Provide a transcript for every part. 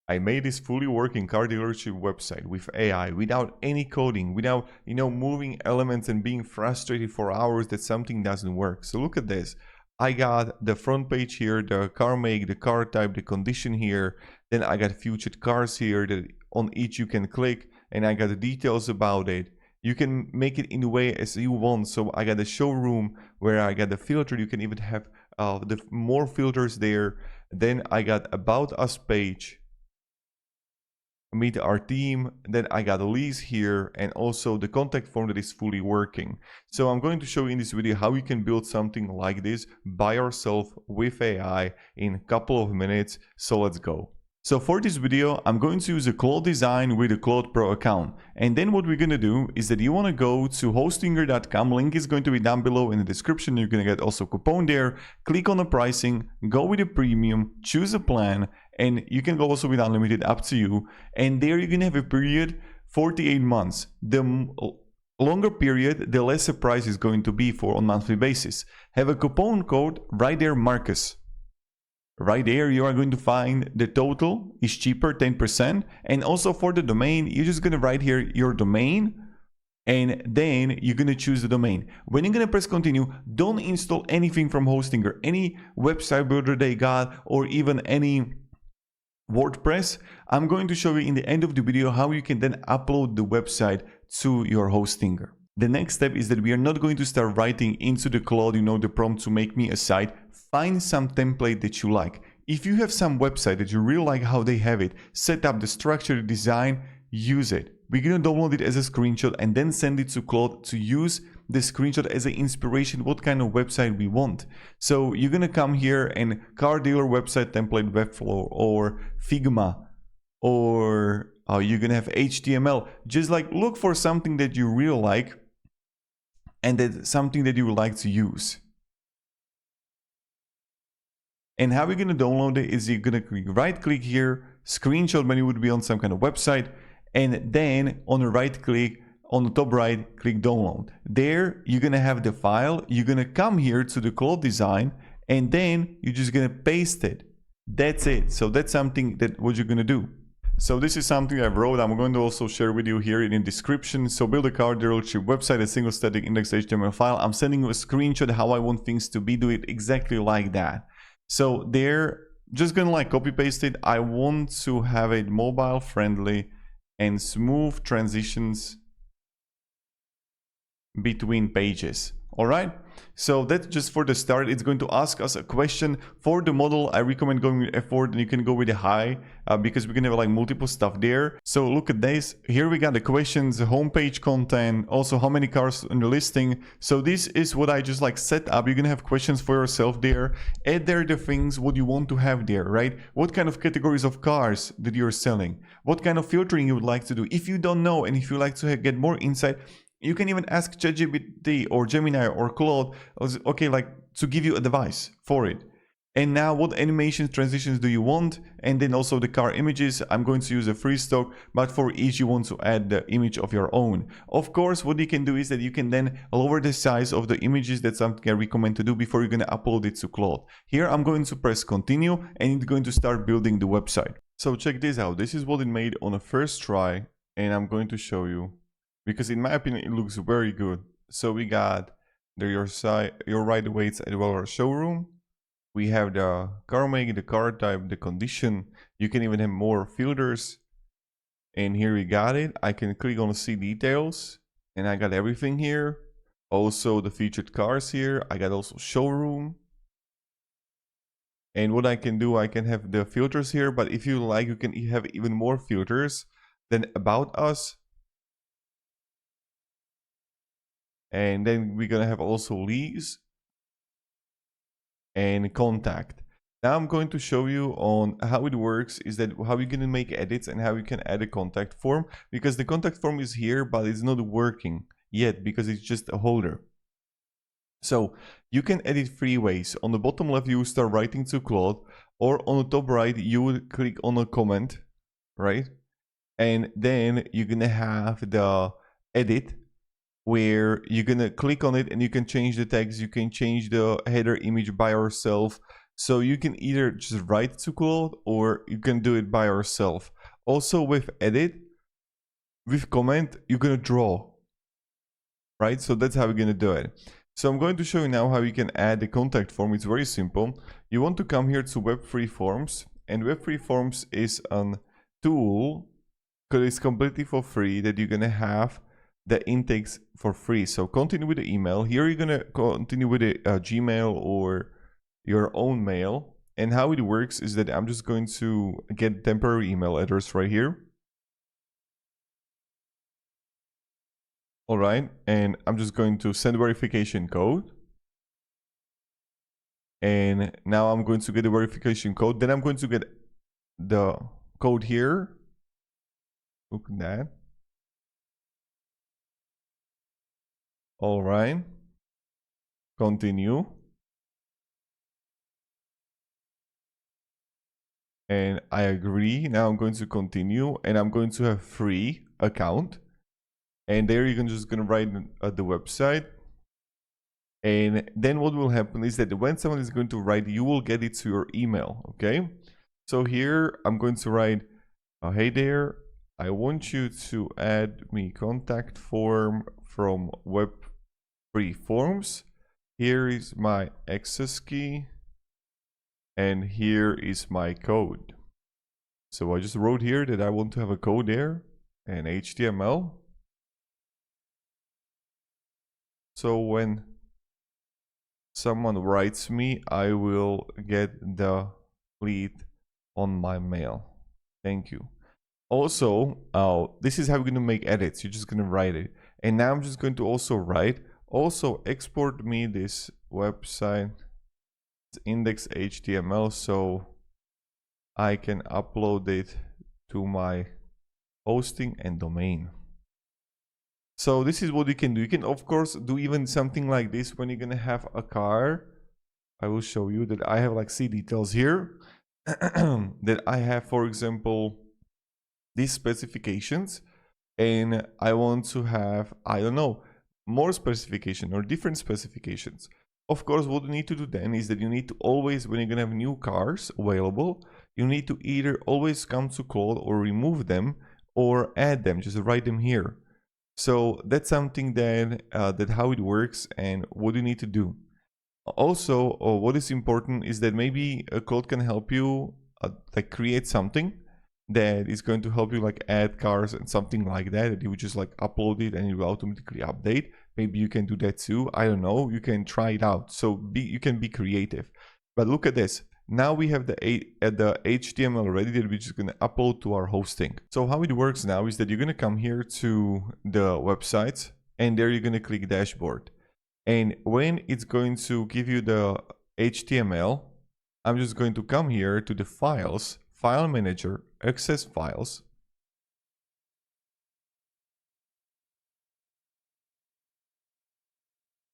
I made this fully working car dealership website with AI without any coding, without, moving elements and being frustrated for hours that something doesn't work. So look at this. I got the front page here, the car make, the car type, the condition here. Then I got featured cars here that on each you can click, and I got the details about it. You can make it in the way as you want. So I got the showroom where I got the filter. You can even have the more filters there. Then I got about us page, meet our team. Then I got a lease here, and also the contact form that is fully working. So I'm going to show you in this video how you can build something like this by yourself with AI in a couple of minutes. So let's go. So for this video, I'm going to use a Claude design with a Claude Pro account. And then what we're going to do is that you want to go to hostinger.com. Link is going to be down below in the description. You're going to get also a coupon there. Click on the pricing, go with the premium, choose a plan, and you can go also with unlimited, up to you. And there you're going to have a period, 48 months. The longer period, the less the price is going to be for on monthly basis. Have a coupon code right there, Marcus. Right there, you are going to find the total is cheaper, 10%. And also for the domain, you're just going to write here your domain, and then you're going to choose the domain. When you're going to press continue, don't install anything from Hostinger, any website builder they got, or even any WordPress. I'm going to show you in the end of the video how you can then upload the website to your Hostinger. The next step is that we are not going to start writing into the Claude, the prompt to make me a site. Find some template that you like. If you have some website that you really like how they have it, set up the structure, the design, use it. We're going to download it as a screenshot and then send it to Claude to use the screenshot as an inspiration what kind of website we want. So you're going to come here and car dealer website template, Webflow or Figma, or you're going to have HTML. Just like look for something that you really like and that's something that you would like to use. And how you're going to download it is you're going to right click here, screenshot when you would be on some kind of website, and then on the right click, on the top right, click download. There you're going to have the file. You're going to come here to the Claude design, and then you're just going to paste it. That's it. So that's something that what you're going to do. So this is something I wrote. I'm going to also share with you here in the description. So build a car dealership website, a single static index HTML file. I'm sending you a screenshot how I want things to be. Do it exactly like that. So they're just gonna like copy paste it. I want to have it mobile friendly and smooth transitions between pages. All right, so that's just for the start. It's going to ask us a question. For the model, I recommend going with F4, and you can go with the high because we can have like multiple stuff there. So look at this. Here we got the questions, the homepage content, also how many cars in the listing. So this is what I just like set up. You're gonna have questions for yourself there. Add there the things what you want to have there, right? What kind of categories of cars that you're selling? What kind of filtering you would like to do? If you don't know and if you like to get more insight, you can even ask ChatGPT or Gemini or Claude, okay, like to give you advice for it. And now what animations, transitions do you want? And then also the car images. I'm going to use a free stock, but for each you want to add the image of your own. Of course, what you can do is that you can then lower the size of the images. That's something I recommend to do before you're going to upload it to Claude. Here I'm going to press continue and it's going to start building the website. So check this out. This is what it made on a first try, and I'm going to show you, because in my opinion it looks very good. So we got your right weights as well as showroom. We have the car make, the car type, the condition. You can even have more filters. And here we got it. I can click on see details and I got everything here. Also the featured cars here. I got also showroom. And what I can do, I can have the filters here, but if you like, you can have even more filters. Then about us. And then we're gonna have also lease and contact. Now I'm going to show you on how it works, is that how you're gonna make edits and how you can add a contact form, because the contact form is here, but it's not working yet because it's just a holder. So you can edit 3 ways. On the bottom left, you start writing to Claude, or on the top right, you will click on a comment, right? And then you're gonna have the edit, where you're gonna click on it and you can change the text, you can change the header image by yourself. So you can either just write to Claude or you can do it by yourself. Also with edit, with comment, you're gonna draw, right? So that's how we're gonna do it. So I'm going to show you now how you can add the contact form. It's very simple. You want to come here to Web3 Forms, and Web3 Forms is a tool because it's completely for free that you're gonna have the intakes for free. So continue with the email. Here you're gonna continue with the Gmail or your own mail. And how it works is that I'm just going to get temporary email address right here. All right, and I'm just going to send verification code. And now I'm going to get the verification code. Then I'm going to get the code here. Look at that. All right. Continue. And I agree. Now I'm going to continue, and I'm going to have free account. And there you're just going to write at the website. And then what will happen is that when someone is going to write, you will get it to your email. Okay. So here I'm going to write, hey there, I want you to add me contact form from Web3 Forms. Here is my access key. And here is my code. So I just wrote here that I want to have a code there and HTML. So when someone writes me, I will get the lead on my mail. Thank you. Also, this is how we're going to make edits. You're just going to write it. And now I'm just going to also write, also export me this website index HTML so I can upload it to my hosting and domain. So this is what you can do. You can of course do even something like this when you're gonna have a car. I will show you that I have like see details here that I have, for example, these specifications, and I want to have, I don't know, more specification or different specifications. Of course, what you need to do then is that you need to always, when you're gonna have new cars available, you need to either always come to Claude or remove them or add them, just write them here. So that's something that, that how it works and what you need to do. Also, what is important is that maybe Claude can help you like create something that is going to help you like add cars and something like that, that you would just like upload it and it will automatically update. Maybe you can do that too. I don't know. You can try it out. So you can be creative. But look at this. Now we have the HTML ready that we're just going to upload to our hosting. So how it works now is that you're going to come here to the website and there you're going to click dashboard. And when it's going to give you the HTML, I'm just going to come here to the files, file manager, access files.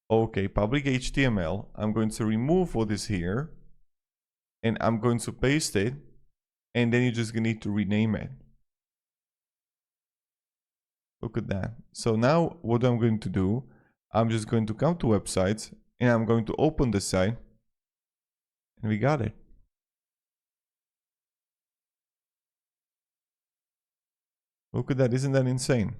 Okay, public HTML. I'm going to remove what is here and I'm going to paste it, and then you're just gonna need to rename it. Look at that. So now what I'm going to do, I'm just going to come to websites and I'm going to open the site, and we got it. Look at that, isn't that insane?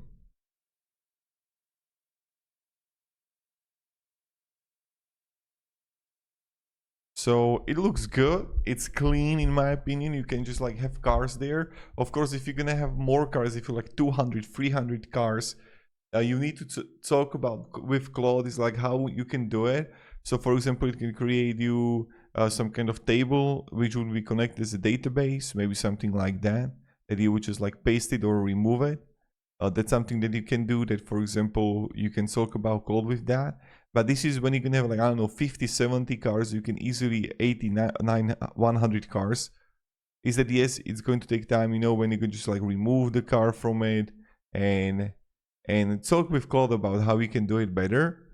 So it looks good, it's clean in my opinion. You can just like have cars there. Of course, if you're gonna have more cars, if you're like 200, 300 cars, you need to talk about with Claude is like how you can do it. So for example, it can create you some kind of table which would be connected as a database, maybe something like that, that you would just like paste it or remove it. That's something that you can do, that for example, you can talk about Claude with that. But this is when you can have like, I don't know, 50, 70 cars, you can easily 80, 100 cars. Is that yes, it's going to take time, you know, when you can just like remove the car from it and talk with Claude about how we can do it better.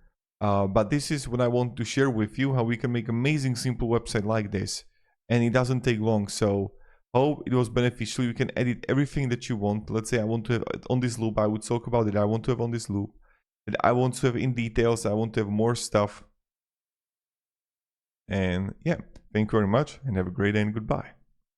But this is what I want to share with you, how we can make amazing simple website like this. And it doesn't take long, so hope it was beneficial. You can edit everything that you want. Let's say I want to have on this loop, I would talk about it. I want to have on this loop. That I want to have in details. I want to have more stuff. And yeah, Thank you very much and have a great day and goodbye.